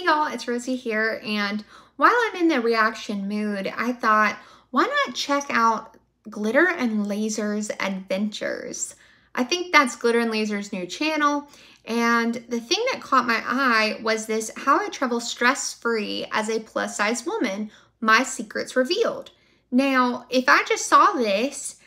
y'all, it's Rosie here, and while I'm in the reaction mood, I thought, why not check out Glitter and Lasers Adventures? I think that's Glitter and Lasers' new channel, and the thing that caught my eye was this: how I travel stress-free as a plus-size woman, my secrets revealed. Now, if I just saw this,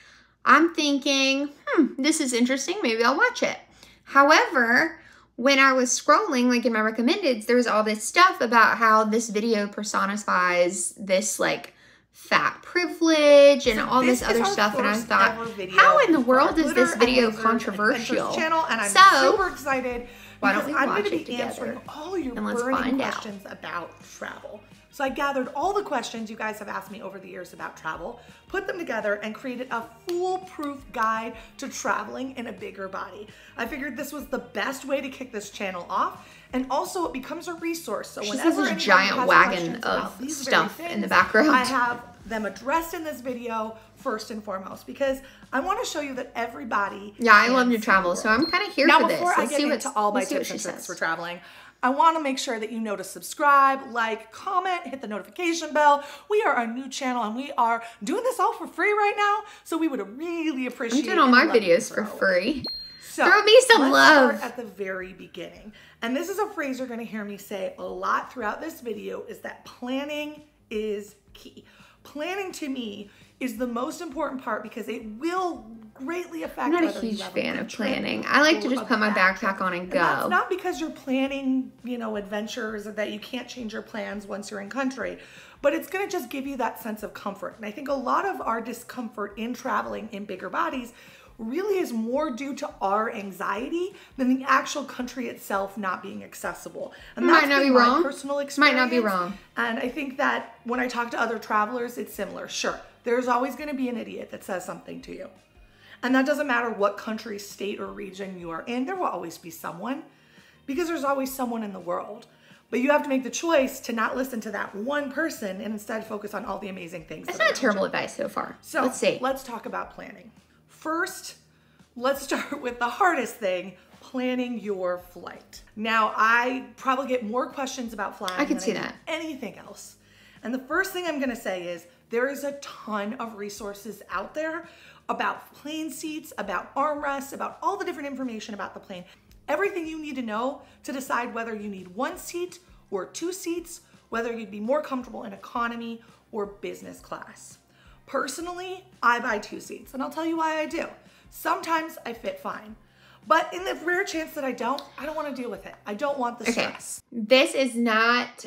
I'm thinking, this is interesting, maybe I'll watch it. However, when I was scrolling, like in my recommendeds, there was all this stuff about how this video personifies this like fat privilege and all this other stuff, and I thought, how in the world is this video controversial? Channel, and I'm super excited why don't we I'm watch going to it be together answering all your and let's burning find out. questions about travel. So I gathered all the questions you guys have asked me over the years about travel, put them together, and created a foolproof guide to traveling in a bigger body. I figured this was the best way to kick this channel off, and also it becomes a resource. So whenever a giant wagon of stuff in the background, I have them addressed in this video first and foremost, because I want to show you that everybody. Yeah, I love to travel, so I'm kind of here for this. Now, before I get into all my tips and tricks for traveling, I want to make sure that you know to subscribe, like, comment, hit the notification bell. We are a new channel and we are doing this all for free right now, so we would really appreciate it. I'm doing all my videos for free. So throw me some love. Let's start at the very beginning. And this is a phrase you're going to hear me say a lot throughout this video, is that planning is key. Planning to me is the most important part because it will greatly affect. I'm not a huge fan of planning. I like to just put my backpack on and go. And that's not because you're planning, adventures, or that you can't change your plans once you're in country, but it's going to just give you that sense of comfort. And I think a lot of our discomfort in traveling in bigger bodies really is more due to our anxiety than the actual country itself not being accessible. And that's my personal experience. Might not be wrong. And I think that when I talk to other travelers, it's similar. Sure, there's always going to be an idiot that says something to you. And that doesn't matter what country, state, or region you are in. There will always be someone, because there's always someone in the world. But you have to make the choice to not listen to that one person and instead focus on all the amazing things. That's not terrible advice so far. So let's see. Let's talk about planning. First, let's start with the hardest thing: planning your flight. Now, I probably get more questions about flying than anything else. And the first thing I'm gonna say is there is a ton of resources out there about plane seats, about armrests, about all the different information about the plane. Everything you need to know to decide whether you need one seat or two seats, whether you'd be more comfortable in economy or business class. Personally, I buy two seats, and I'll tell you why I do. Sometimes I fit fine, but in the rare chance that I don't want to deal with it. I don't want the stress. This is not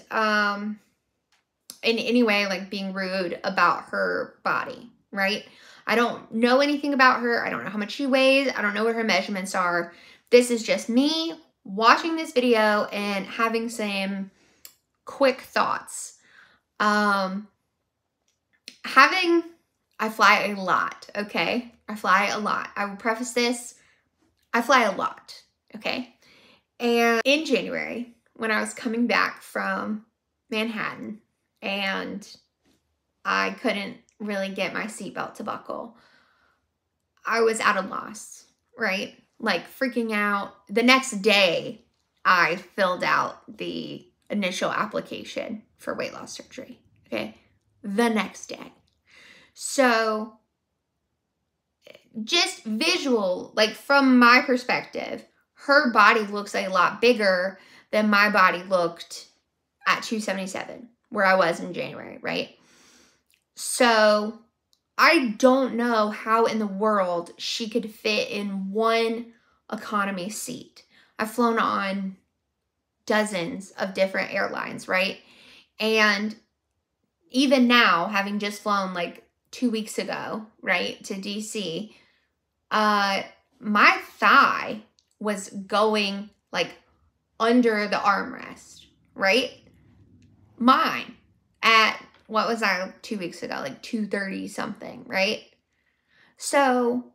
in any way like being rude about her body, right? I don't know anything about her. I don't know how much she weighs. I don't know what her measurements are. This is just me watching this video and having some quick thoughts. I fly a lot, okay? I fly a lot. I will preface this, I fly a lot, okay? And in January, when I was coming back from Manhattan and I couldn't really get my seatbelt to buckle, I was at a loss, right? Like freaking out. The next day, I filled out the initial application for weight loss surgery, okay? The next day. So just visual, like from my perspective, her body looks a lot bigger than my body looked at 277, where I was in January, right? So I don't know how in the world she could fit in one economy seat. I've flown on dozens of different airlines, right? And even now, having just flown like 2 weeks ago, right, to DC, my thigh was going like under the armrest, right? Mine at, what was I 2 weeks ago? Like 230 something, right? So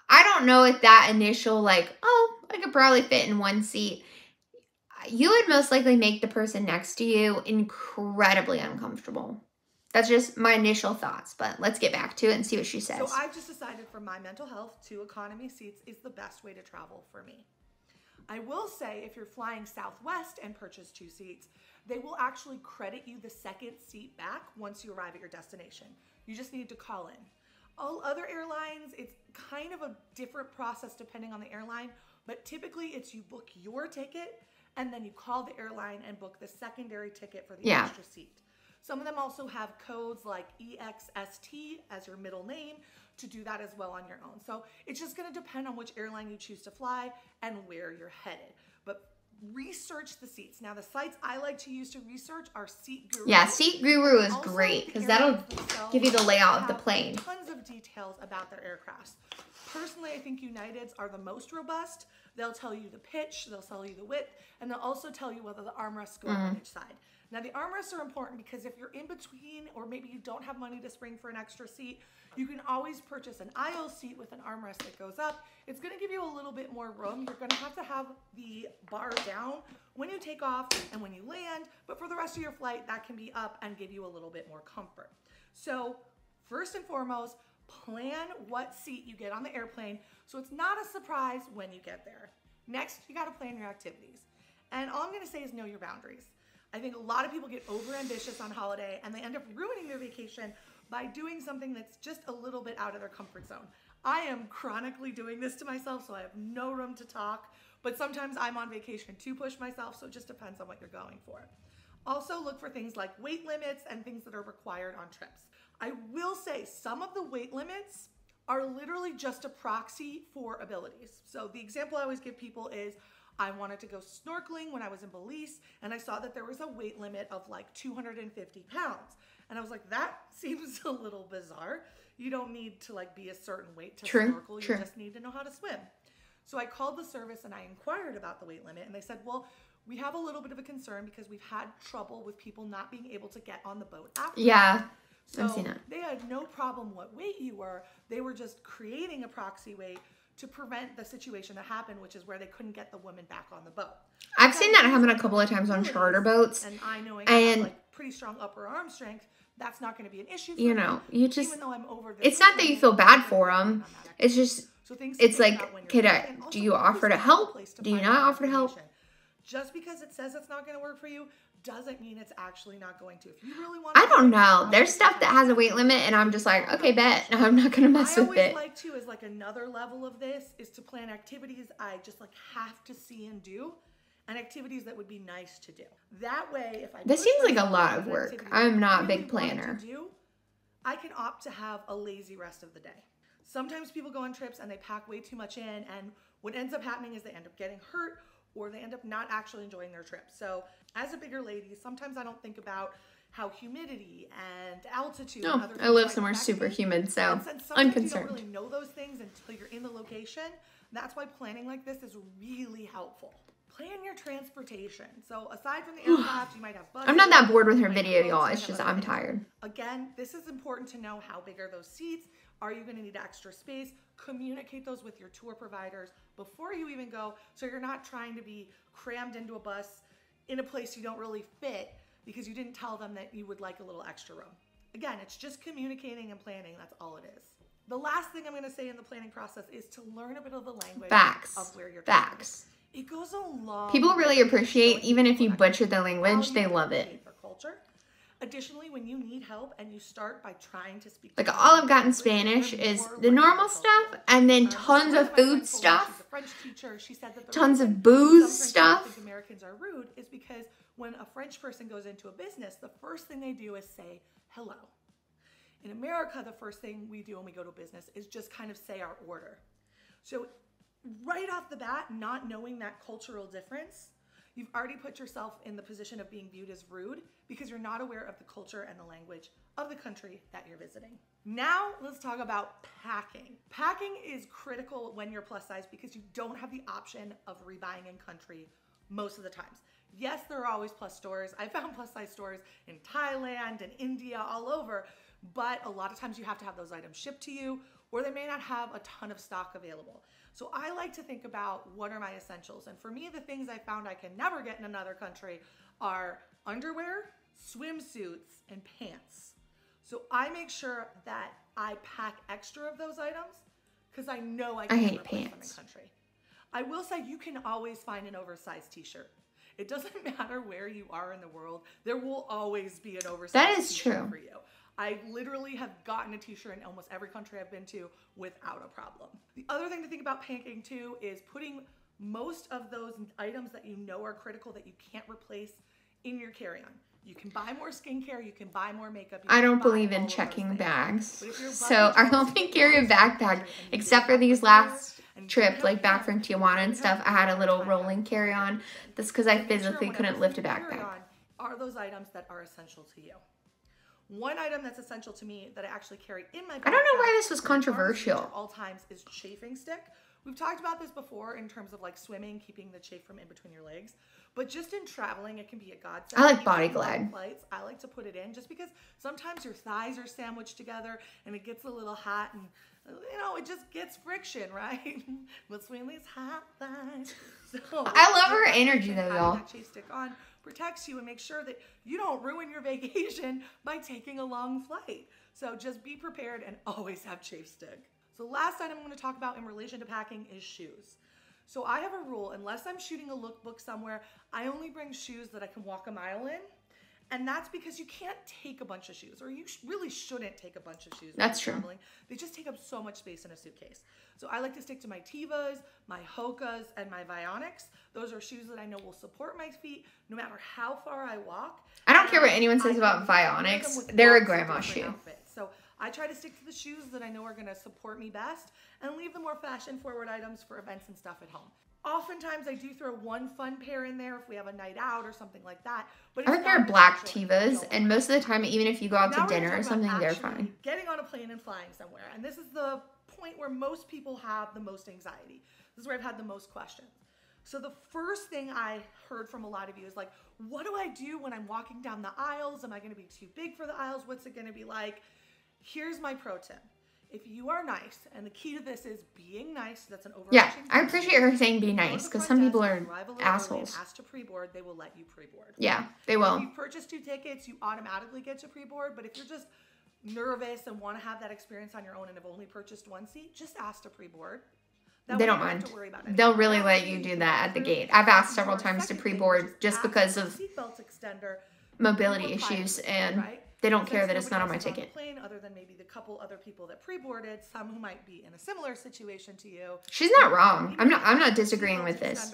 I don't know if that initial like, oh, I could probably fit in one seat. You would most likely make the person next to you incredibly uncomfortable. That's just my initial thoughts, but let's get back to it and see what she says. So I've just decided for my mental health, two economy seats is the best way to travel for me. I will say if you're flying Southwest and purchase 2 seats, they will actually credit you the second seat back once you arrive at your destination. You just need to call in. All other airlines, it's kind of a different process depending on the airline, but typically it's you book your ticket and then you call the airline and book the secondary ticket for the extra seat. Some of them also have codes like EXST as your middle name to do that as well on your own. So it's just gonna depend on which airline you choose to fly and where you're headed. But research the seats. Now the sites I like to use to research are Seat Guru. Yeah, Seat Guru is great because that'll give you the layout of the plane. Tons of details about their aircrafts. Personally, I think United's are the most robust. They'll tell you the pitch, they'll tell you the width, and they'll also tell you whether the armrests go on each side. Now the armrests are important because if you're in between or maybe you don't have money to spring for an extra seat, you can always purchase an aisle seat with an armrest that goes up. It's gonna give you a little bit more room. You're gonna have to have the bar down when you take off and when you land, but for the rest of your flight, that can be up and give you a little bit more comfort. So first and foremost, plan what seat you get on the airplane so it's not a surprise when you get there. Next, you gotta plan your activities. And all I'm gonna say is know your boundaries. I think a lot of people get overambitious on holiday and they end up ruining their vacation by doing something that's just a little bit out of their comfort zone. I am chronically doing this to myself, so I have no room to talk, but sometimes I'm on vacation to push myself, so it just depends on what you're going for. Also look for things like weight limits and things that are required on trips. I will say some of the weight limits are literally just a proxy for abilities. So the example I always give people is I wanted to go snorkeling when I was in Belize and I saw that there was a weight limit of like 250 pounds. And I was like, that seems a little bizarre. You don't need to like be a certain weight to snorkel. You just need to know how to swim. So I called the service and I inquired about the weight limit and they said, well, we have a little bit of a concern because we've had trouble with people not being able to get on the boat after. Yeah. So they had no problem what weight you were. They were just creating a proxy weight to prevent the situation that happened, which is where they couldn't get the woman back on the boat. I've seen that happen a couple of times on charter boats. And I know I have like pretty strong upper arm strength. That's not going to be an issue for you know, me, you just, even though I'm over this. It's not that you feel bad for them. It's just, it's like, do you offer to help? Do you not offer to help? Just because it says it's not going to work for you doesn't mean it's actually not going to. If you really want I don't know. There's stuff that has a weight limit and I'm just like, okay, bet. No, I'm not going to mess with it. I always like to, as like another level of this, is to plan activities I just like have to see and do, and activities that would be nice to do. That way, if I this seems like a lot of work. I'm not a big planner. I can opt to have a lazy rest of the day. Sometimes people go on trips and they pack way too much in, and what ends up happening is they end up getting hurt or they end up not actually enjoying their trip. So as a bigger lady, sometimes I don't think about how humidity and altitude and other things I live somewhere super humid, so unconcerned. You don't really know those things until you're in the location. That's why planning like this is really helpful. Plan your transportation. So aside from the aircraft, you might have buses. I'm not that bored with her video, y'all. It's just I'm tired. Again, this is important to know how big are those seats. Are you going to need extra space? Communicate those with your tour providers before you even go, so you're not trying to be crammed into a bus in a place you don't really fit because you didn't tell them that you would like a little extra room. Again, it's just communicating and planning. That's all it is. The last thing I'm going to say in the planning process is to learn a bit of the language of where you're going. It goes a long People really appreciate, even if you butcher the language, they love it. For culture. Additionally, when you need help and you start by trying to speak, like all I've got in Spanish is the normal stuff and then tons of food stuff, she's a French teacher. She said that tons of booze stuff. Think Americans are rude is because when a French person goes into a business, the first thing they do is say hello. In America, the first thing we do when we go to a business is just kind of say our order. So right off the bat, not knowing that cultural difference, you've already put yourself in the position of being viewed as rude because you're not aware of the culture and the language of the country that you're visiting. Now, let's talk about packing. Packing is critical when you're plus size because you don't have the option of rebuying in country most of the times. Yes, there are always plus stores. I found plus size stores in Thailand and India, all over, but a lot of times you have to have those items shipped to you, or they may not have a ton of stock available. So I like to think about what are my essentials. And for me, the things I found I can never get in another country are underwear, swimsuits, and pants. So I make sure that I pack extra of those items because I know I can never put them in country. I will say you can always find an oversized t-shirt. It doesn't matter where you are in the world. There will always be an oversized t-shirt for you. I literally have gotten a t-shirt in almost every country I've been to without a problem. The other thing to think about panicking too is putting most of those items that you know are critical that you can't replace in your carry-on. You can buy more skincare, you can buy more makeup. I don't believe in checking bags. So I only carry a backpack, except for these last trip, like back from Tijuana and stuff. I had a little rolling carry-on. That's because I physically couldn't lift a backpack. Are those items that are essential to you? One item that's essential to me that I actually carry in my backpack, I don't know why this was controversial. At all times is chafing stick. We've talked about this before in terms of like swimming, keeping the chafe from in between your legs. But just in traveling, it can be a godsend. I like Body Glide. Flights, I like to put it in just because sometimes your thighs are sandwiched together and it gets a little hot and, you know, it just gets friction, right? Between these hot thighs. So I love her energy though, y'all. That chafe stick on protects you and makes sure that you don't ruin your vacation by taking a long flight. So just be prepared and always have chafe stick. So last item I'm going to talk about in relation to packing is shoes. So I have a rule, unless I'm shooting a lookbook somewhere, I only bring shoes that I can walk a mile in. And that's because you can't take a bunch of shoes, or you really shouldn't take a bunch of shoes. That's true. Traveling. They just take up so much space in a suitcase. So I like to stick to my Tevas, my Hokas, and my Vionics. Those are shoes that I know will support my feet no matter how far I walk. I don't care what anyone says about Vionics. They're a grandma shoe. So I try to stick to the shoes that I know are going to support me best and leave the more fashion-forward items for events and stuff at home. Oftentimes I do throw one fun pair in there if we have a night out or something like that. But I would wear black Tevas, and most of the time, even if you go out to dinner or something, they're fine. Getting on a plane and flying somewhere. And this is the point where most people have the most anxiety. This is where I've had the most questions. So the first thing I heard from a lot of you is like, what do I do when I'm walking down the aisles? Am I going to be too big for the aisles? What's it going to be like? Here's my pro tip. If you are nice, and the key to this is being nice, that's an overarching I appreciate her saying be nice, because some people are assholes. Ask to pre-board, they will let you pre-board. Yeah, they will. If you purchase 2 tickets, you automatically get to pre-board, but if you're just nervous and want to have that experience on your own and have only purchased 1 seat, just ask to pre-board. They don't mind. They'll really let you do that at the gate. I've asked several times to pre-board just because of mobility issues, and they don't care that it's not on my ticket. Other than maybe the couple other people that pre-boarded, some who might be in a similar situation to you. She's not wrong. I'm not disagreeing with this.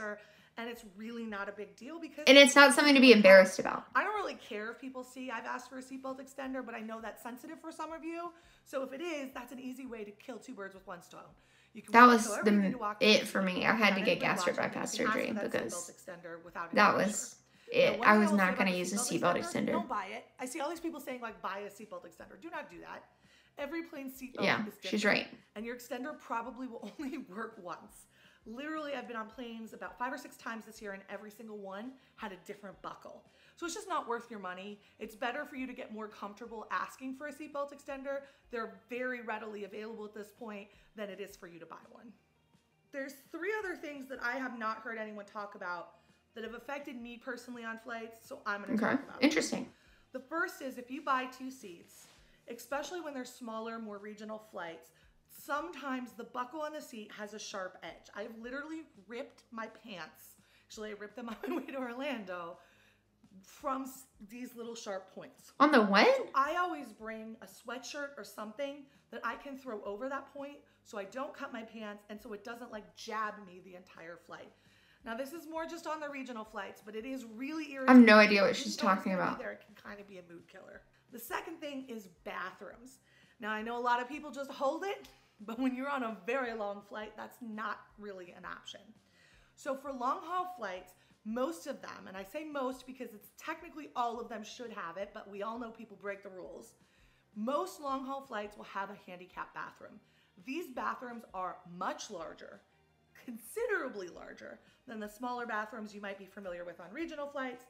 And it's really not a big deal because... And it's not something to be embarrassed about. I don't really care if people see I've asked for a seatbelt extender, but I know that's sensitive for some of you. So if it is, that's an easy way to kill 2 birds with 1 stone. That was it for me. I had to get gastric bypass surgery because that was it. I was not going to use a seatbelt extender. Don't buy it. I see all these people saying like buy a seatbelt extender. Do not do that. Every plane seatbelt is different. She's right. And your extender probably will only work once. Literally, I've been on planes about 5 or 6 times this year, and every single one had a different buckle. So it's just not worth your money. It's better for you to get more comfortable asking for a seatbelt extender. They're very readily available at this point than it is for you to buy one. There's 3 other things that I have not heard anyone talk about that have affected me personally on flights, so I'm going to talk about them. Interesting. The first is if you buy 2 seats, especially when they're smaller, more regional flights, sometimes the buckle on the seat has a sharp edge. I've literally ripped my pants. Actually, I ripped them on my way to Orlando from these little sharp points. On the what? So I always bring a sweatshirt or something that I can throw over that point so I don't cut my pants and so it doesn't like jab me the entire flight. Now this is more just on the regional flights, but it is really irritating. I have no idea what she's talking about. It can kind of be a mood killer. The second thing is bathrooms. Now I know a lot of people just hold it, but when you're on a very long flight, that's not really an option. So for long haul flights, most of them, and I say most because it's technically all of them should have it, but we all know people break the rules. Most long haul flights will have a handicap bathroom. These bathrooms are much larger, considerably larger than the smaller bathrooms you might be familiar with on regional flights.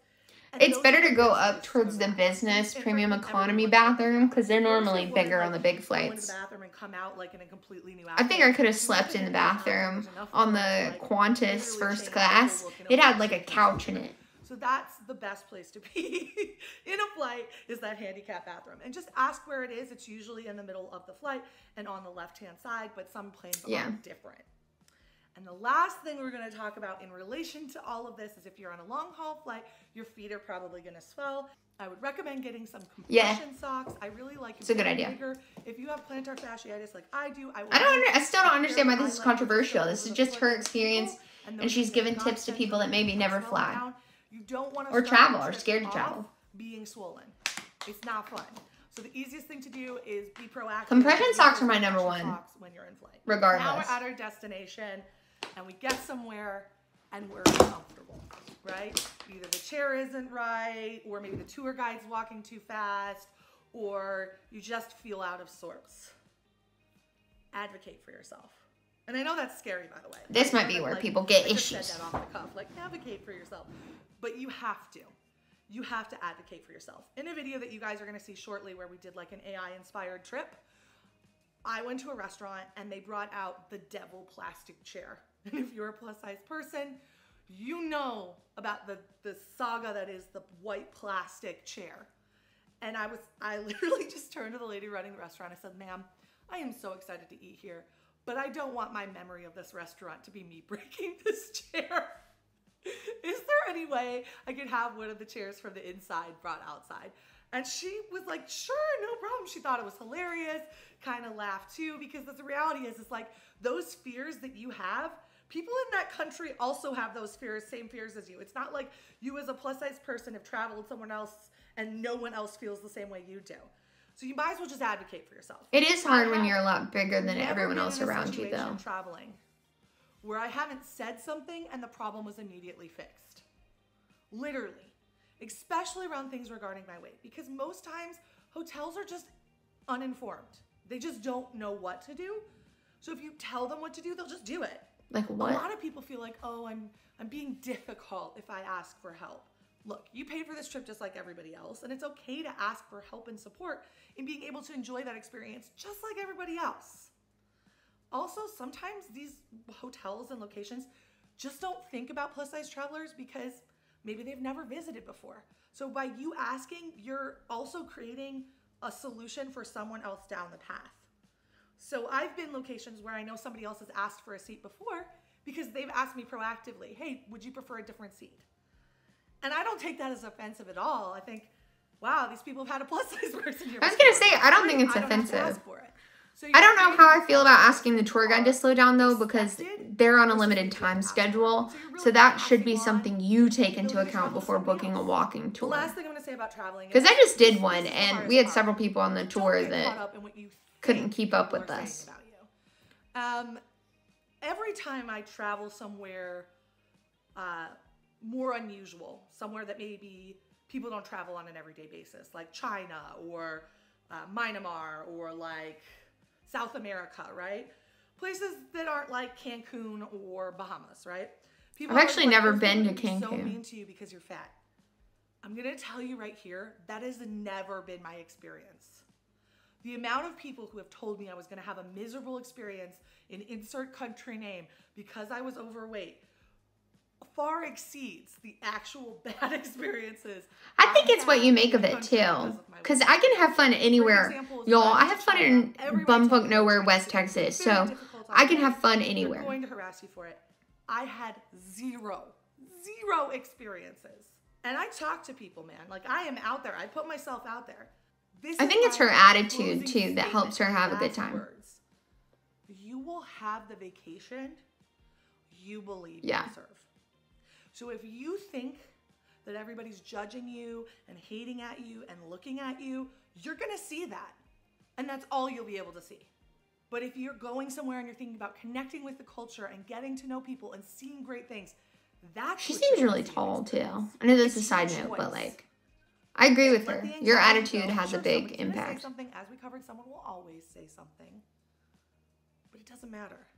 It's better to go up towards the business premium economy bathroom because they're normally bigger on the big flights. I think I could have slept in the bathroom on the Qantas first class. It had like a couch in it. So that's the best place to be in a flight is that handicap bathroom. And just ask where it is. It's usually in the middle of the flight and on the left-hand side, but some planes are different. And the last thing we're going to talk about in relation to all of this is if you're on a long haul flight, your feet are probably going to swell. I would recommend getting some compression socks. I really like it's a good idea. Bigger. If you have plantar fasciitis like I do, I still don't understand why this is controversial. This is just her experience, and she's given tips to people that maybe never fly. You don't want to or travel or scared to travel. Being swollen. It's not fun. So the easiest thing to do is be proactive. Compression socks are my number one. When you're in flight. Regardless. Now we're at our destination and we get somewhere and we're uncomfortable, right? Either the chair isn't right, or maybe the tour guide's walking too fast, or you just feel out of sorts. Advocate for yourself. And I know that's scary, by the way. This might be where people get issues. I just said that off the cuff, like advocate for yourself. But you have to. You have to advocate for yourself. In a video that you guys are going to see shortly where we did like an AI-inspired trip, I went to a restaurant and they brought out the devil plastic chair. And if you're a plus-size person, you know about the saga that is the white plastic chair. And I literally just turned to the lady running the restaurant. I said, ma'am, I am so excited to eat here, but I don't want my memory of this restaurant to be me breaking this chair. Is there any way I could have one of the chairs from the inside brought outside? And she was like, sure, no problem. She thought it was hilarious, kind of laughed too, because the reality is, it's like those fears that you have, people in that country also have those fears, same fears as you. It's not like you as a plus size person have traveled somewhere else and no one else feels the same way you do. So you might as well just advocate for yourself. It is hard when you're a lot bigger than everyone else around you, though. Traveling where I haven't said something and the problem was immediately fixed. Literally. Especially around things regarding my weight. Because most times, hotels are just uninformed. They just don't know what to do. So if you tell them what to do, they'll just do it. Like what? A lot of people feel like, oh, I'm being difficult if I ask for help. Look, you paid for this trip just like everybody else, and it's okay to ask for help and support in being able to enjoy that experience just like everybody else. Also, sometimes these hotels and locations just don't think about plus-size travelers because maybe they've never visited before. So by you asking, you're also creating a solution for someone else down the path. So I've been locations where I know somebody else has asked for a seat before because they've asked me proactively, hey, would you prefer a different seat? And I don't take that as offensive at all. I think, wow, these people have had a plus-size person here. I was going to say, I don't think it's offensive. So I don't know how I feel about asking the tour guide to slow down, though, because they're on a limited time schedule. So that should be something you take into account before booking a walking tour. The last thing I'm going to say about traveling, because I just did one, and we had several people on the tour that couldn't keep up with us. Every time I travel somewhere more unusual, somewhere that maybe people don't travel on an everyday basis, like China or Myanmar or like South America, right? Places that aren't like Cancun or Bahamas, right? I've actually never been to Cancun. So mean to you because you're fat. I'm gonna tell you right here, that has never been my experience. The amount of people who have told me I was gonna have a miserable experience in insert country name because I was overweight far exceeds the actual bad experiences. I think it's what you make of it too. Because I can have fun anywhere. Y'all, I have fun in bumfuck nowhere, West Texas. So I can have fun anywhere. I'm going to harass you for it. I had zero experiences. And I talk to people, man. Like I am out there. I put myself out there. I think it's her attitude too that helps her have a good time. You will have the vacation you believe you deserve. So if you think that everybody's judging you and hating at you and looking at you, you're gonna see that. And that's all you'll be able to see. But if you're going somewhere and you're thinking about connecting with the culture and getting to know people and seeing great things, that's she seems really tall too. I know this is a side note, but like, I agree with her. Your attitude has a big impact. Something, as we covered, someone will always say something, but it doesn't matter.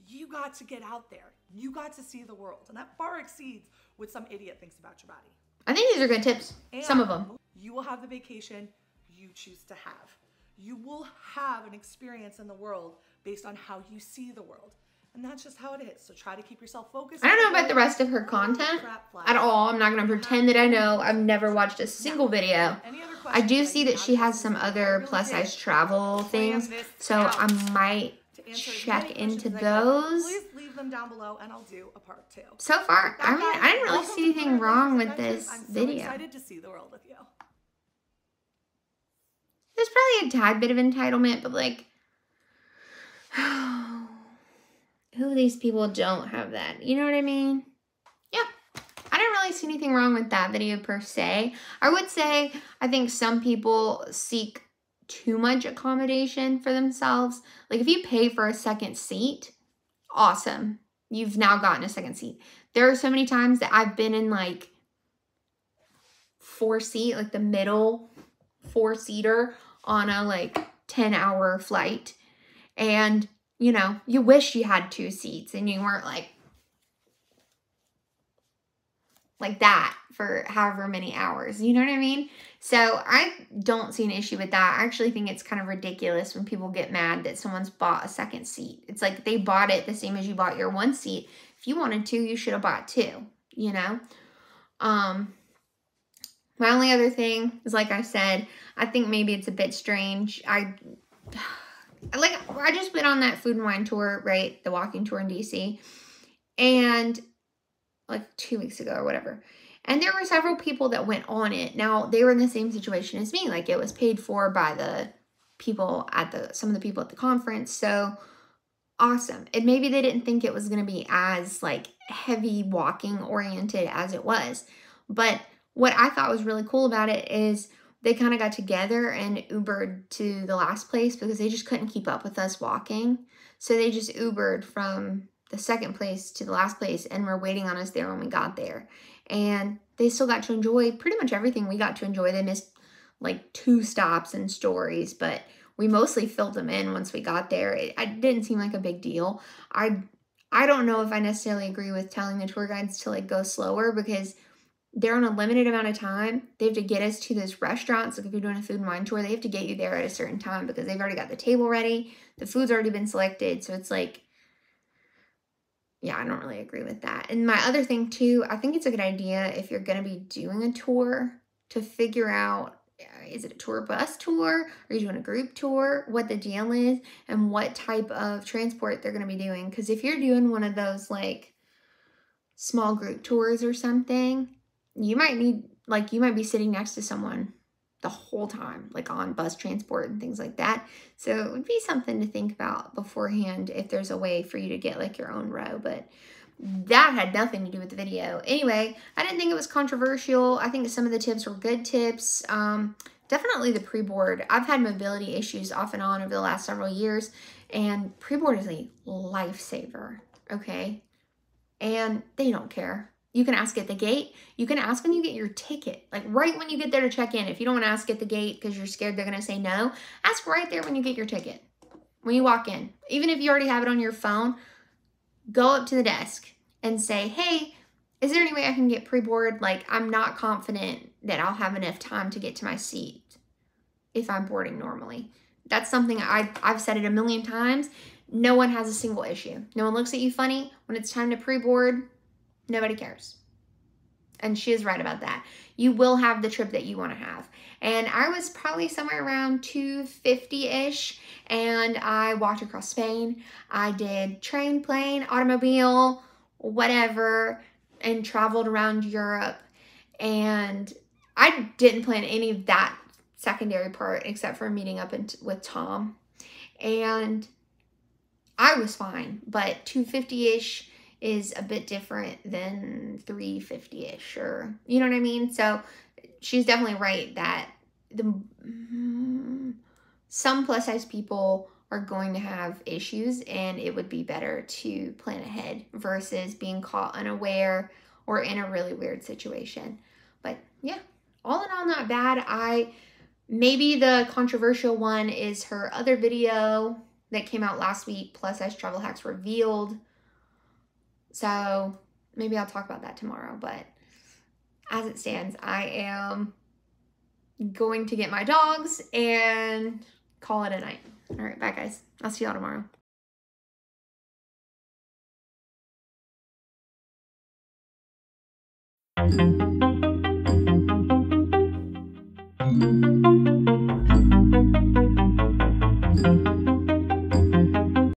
You got to get out there. You got to see the world. And that far exceeds what some idiot thinks about your body. I think these are good tips. And some of them. You will have the vacation you choose to have. You will have an experience in the world based on how you see the world. And that's just how it is. So try to keep yourself focused. I don't know about the rest of her content at all. I'm not going to pretend that I know. I've never watched a single video. I do see that she has some other plus size travel things. So I might check into those. them down below and I'll do a part 2. So far, I didn't really see anything wrong with this video. I'm so excited to see the world with you. There's probably a tad bit of entitlement, but like, who of these people don't have that? You know what I mean? Yeah. I didn't really see anything wrong with that video per se. I would say I think some people seek too much accommodation for themselves. Like if you pay for a second seat, awesome. You've now gotten a second seat. There are so many times that I've been in like 4-seat, like the middle 4-seater on a like 10-hour flight. And, you know, you wish you had 2 seats and you weren't like that for however many hours. You know what I mean? So I don't see an issue with that. I actually think it's kind of ridiculous when people get mad that someone's bought a second seat. It's like they bought it the same as you bought your 1 seat. If you wanted 2, you should have bought 2, you know? My only other thing is, like I said, I think maybe it's a bit strange. I just went on that food and wine tour, right? The walking tour in DC. And like 2 weeks ago or whatever. And there were several people that went on it. Now, they were in the same situation as me. Like, it was paid for by the people at some of the people at the conference. So, awesome. And maybe they didn't think it was going to be as, like, heavy walking oriented as it was. But what I thought was really cool about it is they kind of got together and Ubered to the last place because they just couldn't keep up with us walking. So, they just Ubered from the second place to the last place and were waiting on us there when we got there. And they still got to enjoy pretty much everything we got to enjoy. They missed like 2 stops and stories, but we mostly filled them in once we got there. It didn't seem like a big deal. I don't know if I necessarily agree with telling the tour guides to like go slower because they're on a limited amount of time. They have to get us to those restaurants. Like if you're doing a food and wine tour, they have to get you there at a certain time because they've already got the table ready. The food's already been selected. So it's like, yeah, I don't really agree with that. And my other thing too, I think it's a good idea if you're going to be doing a tour to figure out, is it a tour bus tour? Are you doing a group tour? What the deal is and what type of transport they're going to be doing. Because if you're doing one of those like small group tours or something, you might be sitting next to someone the whole time, like on bus transport and things like that. So it would be something to think about beforehand if there's a way for you to get like your own row, but that had nothing to do with the video. Anyway, I didn't think it was controversial. I think some of the tips were good tips. Definitely the pre-board. I've had mobility issues off and on over the last several years, and pre-board is a lifesaver, okay? And they don't care. You can ask at the gate. You can ask when you get your ticket. Like right when you get there to check in. If you don't want to ask at the gate because you're scared they're going to say no, ask right there when you get your ticket. When you walk in. Even if you already have it on your phone, go up to the desk and say, hey, is there any way I can get pre-board? Like I'm not confident that I'll have enough time to get to my seat if I'm boarding normally. That's something I've said it a million times. No one has a single issue. No one looks at you funny when it's time to pre-board. Nobody cares. And she is right about that. You will have the trip that you want to have. And I was probably somewhere around 250-ish. And I walked across Spain. I did train, plane, automobile, whatever. And traveled around Europe. And I didn't plan any of that secondary part except for meeting up with Tom. And I was fine. But 250-ish is a bit different than 350-ish, or you know what I mean? So she's definitely right that some plus size people are going to have issues, and it would be better to plan ahead versus being caught unaware or in a really weird situation. But yeah, all in all, not bad. Maybe the controversial one is her other video that came out last week, Plus Size Travel Hacks Revealed. So maybe I'll talk about that tomorrow, but as it stands, I am going to get my dogs and call it a night. All right, bye guys. I'll see y'all tomorrow.